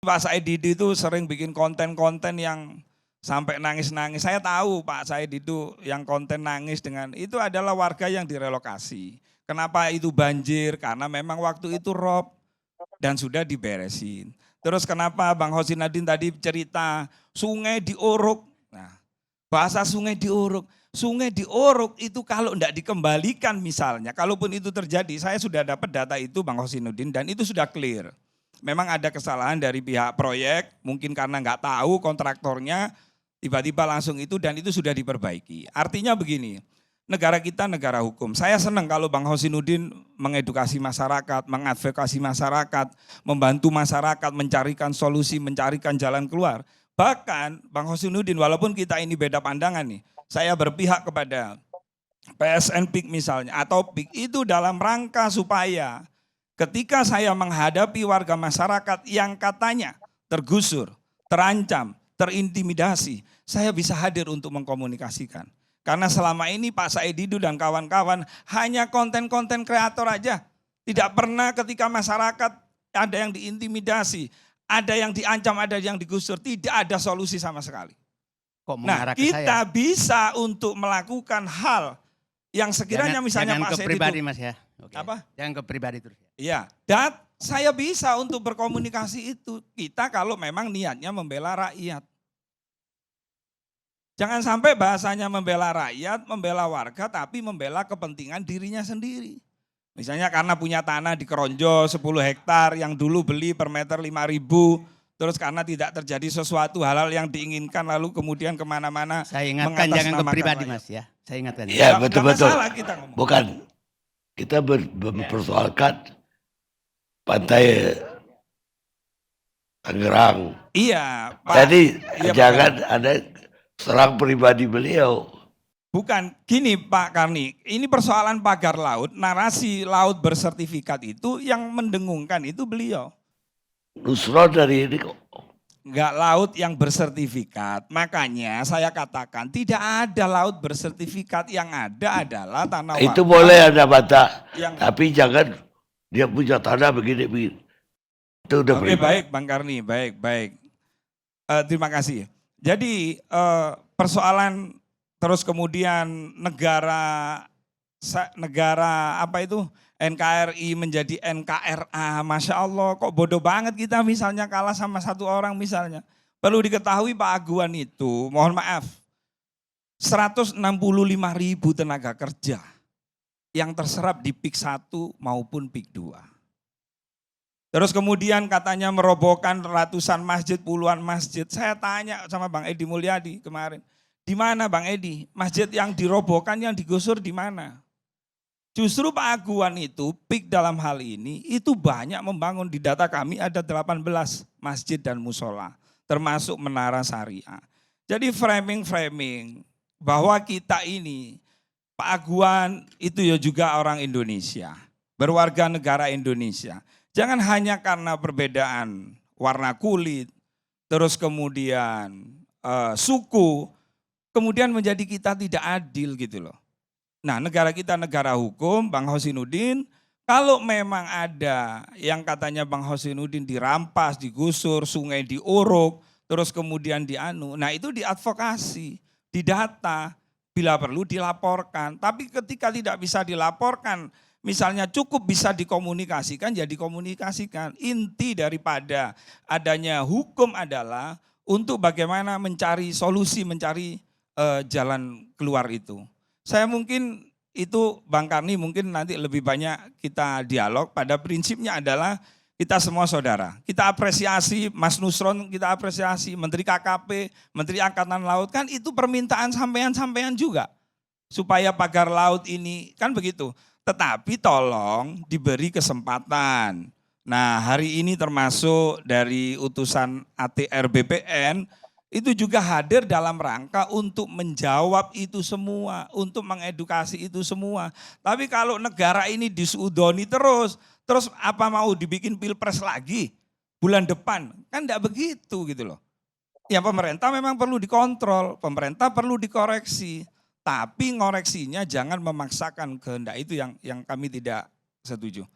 Pak Said Didu itu sering bikin konten-konten yang sampai nangis-nangis. Saya tahu Pak Said itu yang konten nangis dengan itu adalah warga yang direlokasi. Kenapa itu banjir? Karena memang waktu itu rob dan sudah diberesin. Terus kenapa Bang Hosinudin tadi cerita sungai diuruk. Nah, bahasa sungai diuruk. Sungai diuruk itu kalau tidak dikembalikan misalnya, kalaupun itu terjadi, saya sudah dapat data itu Bang Hosinudin dan itu sudah clear. Memang ada kesalahan dari pihak proyek, mungkin karena nggak tahu kontraktornya, tiba-tiba langsung itu dan itu sudah diperbaiki. Artinya begini, negara kita negara hukum. Saya senang kalau Bang Hosinudin mengedukasi masyarakat, mengadvokasi masyarakat, membantu masyarakat mencarikan solusi, mencarikan jalan keluar. Bahkan Bang Hosinudin, walaupun kita ini beda pandangan nih, saya berpihak kepada PSN PIK misalnya, atau PIK itu dalam rangka supaya ketika saya menghadapi warga masyarakat yang katanya tergusur, terancam, terintimidasi, saya bisa hadir untuk mengkomunikasikan. Karena selama ini Pak Said Didu dan kawan-kawan hanya konten-konten kreator aja. Tidak pernah ketika masyarakat ada yang diintimidasi, ada yang diancam, ada yang digusur, tidak ada solusi sama sekali. Nah, kita bisa untuk melakukan hal yang sekiranya misalnya Pak Said Didu. Jangan ke pribadi Mas ya. Oke. Apa? Jangan ke pribadi terus. Iya, dan saya bisa untuk berkomunikasi itu. Kita kalau memang niatnya membela rakyat. Jangan sampai bahasanya membela rakyat, membela warga, tapi membela kepentingan dirinya sendiri. Misalnya karena punya tanah di Keronjo 10 hektar yang dulu beli per meter 5.000, terus karena tidak terjadi sesuatu hal-hal yang diinginkan lalu kemudian kemana-mana. Saya ingatkan jangan ke pribadi Mas ya. Saya ingatkan. Ya betul-betul. Bukan. Kita Ya. mempersoalkan pantai Tangerang. Iya, Pak. Jadi iya, jangan ada serang pribadi beliau. Bukan, gini Pak Karni, ini persoalan pagar laut, narasi laut bersertifikat itu yang mendengungkan itu beliau. Nusron dari ini kok. Enggak laut yang bersertifikat, makanya saya katakan tidak ada laut bersertifikat, yang ada adalah tanah Itu warga boleh ada bata, yang... tapi jangan dia punya tanah begini-begini. Itu udah Oke, baik Bang Karni, baik. Terima kasih. Jadi persoalan terus kemudian negara apa itu NKRI menjadi NKRA, Masya Allah kok bodoh banget kita misalnya kalah sama satu orang misalnya. Perlu diketahui Pak Aguan itu, mohon maaf, 165.000 tenaga kerja yang terserap di PIK 1 maupun PIK 2. Terus kemudian katanya merobohkan ratusan masjid, puluhan masjid. Saya tanya sama Bang Edi Mulyadi kemarin, di mana Bang Edi? Masjid yang dirobohkan, yang digusur di mana? Justru Pak Aguan itu, PIK dalam hal ini, itu banyak membangun. Di data kami ada 18 masjid dan musola, termasuk menara syariah. Jadi framing bahwa kita ini, Pak Aguan itu ya juga orang Indonesia, berwarga negara Indonesia. Jangan hanya karena perbedaan warna kulit, terus kemudian suku, kemudian menjadi kita tidak adil gitu loh. Nah, negara kita negara hukum, Bang Hosinudin, kalau memang ada yang katanya Bang Hosinudin dirampas, digusur, sungai diuruk, terus kemudian nah itu diadvokasi, didata, bila perlu dilaporkan. Tapi ketika tidak bisa dilaporkan, misalnya cukup bisa dikomunikasikan, ya dikomunikasikan. Inti daripada adanya hukum adalah untuk bagaimana mencari solusi, mencari jalan keluar itu. Saya mungkin itu Bang Karni mungkin nanti lebih banyak kita dialog, pada prinsipnya adalah kita semua saudara. Kita apresiasi Mas Nusron, kita apresiasi Menteri KKP, Menteri Angkatan Laut, kan itu permintaan sampean-sampean juga. Supaya pagar laut ini, kan begitu. Tetapi tolong diberi kesempatan. Nah hari ini termasuk dari utusan ATR BPN, itu juga hadir dalam rangka untuk menjawab itu semua, untuk mengedukasi itu semua. Tapi kalau negara ini disudoni terus apa mau dibikin pilpres lagi bulan depan? Kan enggak begitu gitu loh. Ya pemerintah memang perlu dikontrol, pemerintah perlu dikoreksi. Tapi ngoreksinya jangan memaksakan kehendak, itu yang kami tidak setuju.